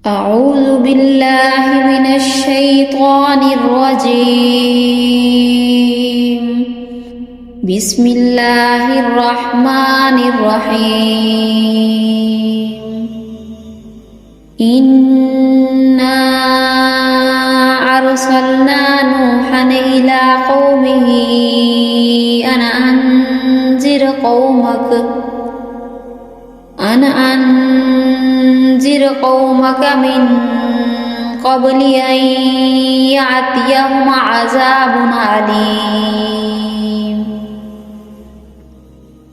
أعوذ بالله من الشيطان الرجيم. بسم الله الرحمن الرحيم. إنا أرسلنا نوحا إلى قومه أن أنذر قومك من قبل أن يأتيهم عذاب أليم.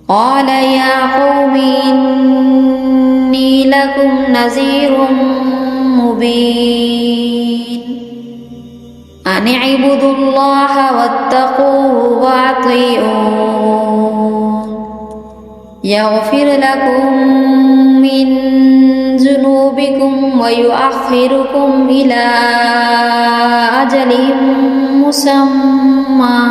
قال يا قوم إني لكم نذير مبين أن اعبدوا الله واتقوه وأطيعون يغفر لكم من ذنوبكم ويؤخركم إلى أجل مسمى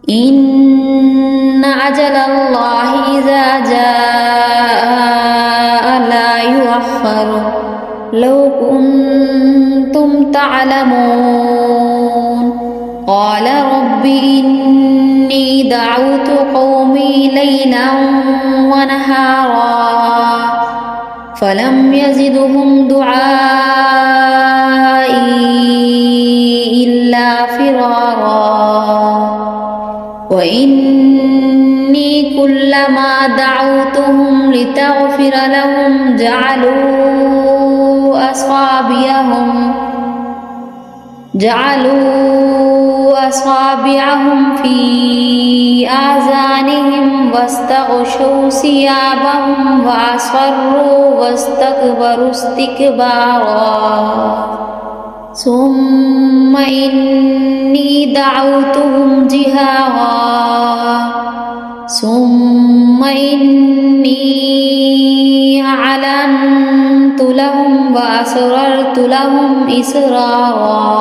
إن أجل الله إذا جاء لا يؤخر لو كنتم تعلمون. قال رب إني دعوت قومي ليلا ونهارا فلم يزدهم دعائي إلا فرارا. وإني كلما دعوتهم لتغفر لهم جعلوا أصابعهم في آذانهم واستغشوا ثيابهم وأصروا واستكبروا استكبارا. ثم إني دعوتهم جهارا ثم إني أعلنت لهم وأسررت لهم إسرارا.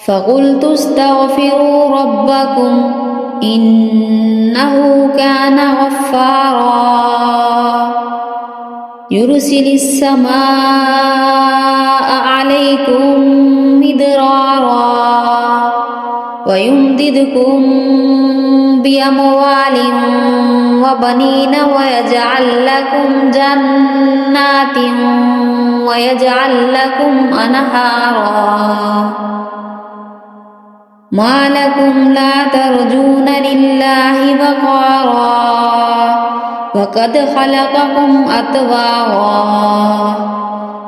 فقلت استغفروا ربكم إنه كان غفارا يرسل السماء عليكم مدرارا ويمددكم بأموال وبنين ويجعل لكم جنات ويجعل لكم أنهارا. ما لكم لا ترجون لله وقارا وقد خلقكم أطوارا.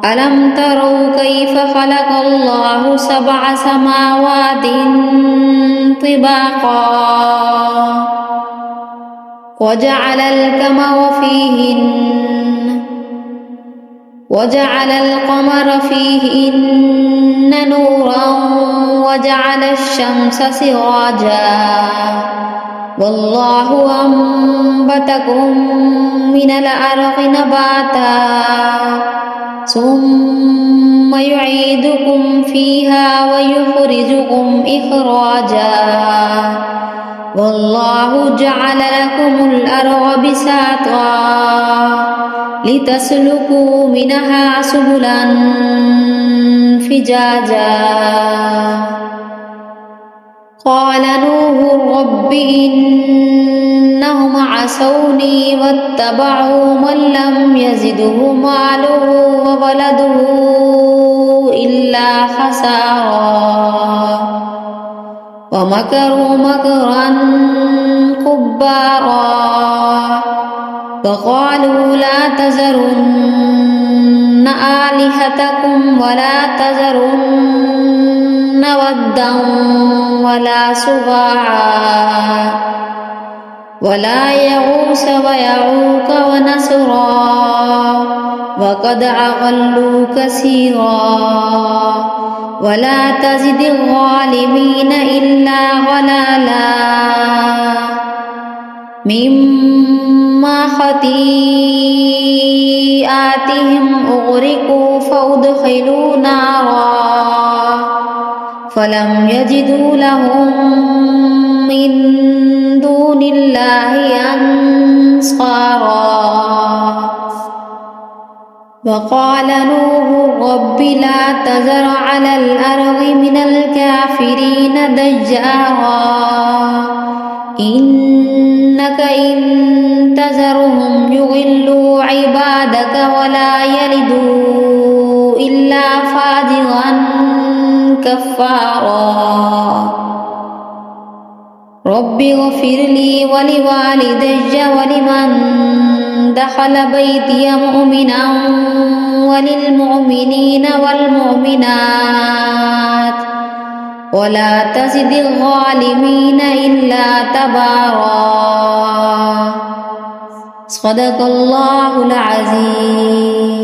ألم تروا كيف خلق الله 7 سماوات طباقا وجعل القمر فيهن نورا وجعل الشمس سراجا والله أنبتكم من الأرض نباتا ثم يعيدكم فيها ويخرجكم إخراجا والله جعل لكم الأرض بساطا لتسلكوا منها سبلا فجاجا. قال نوح رب إنهم عصوني واتبعوا من لم يزده ماله وولده إلا خسارا ومكروا مكرا كبارا. وقالوا لا تذرن آلهتكم ولا تذرن ودا ولا سواعا ولا يغوث ويعوق ونسرا وقد أضلوا كثيرا ولا تزد الظالمين إلا ضلالا. مما خطيئاتهم أغرقوا فأدخلوا نارا فلم يجدوا لهم من دون الله أنصارا. وقال نوح رب لا تذر على الأرض من الكافرين ديارا إنك إن تذرهم يضلوا عبادك ولا يلدوا إلا فاجرا كفارا رب اغفر لي ولوالدي ولمن دخل بيتي مؤمنا وللمؤمنين والمؤمنات ولا تزد الظالمين إلا تبارا صدق الله العظيم.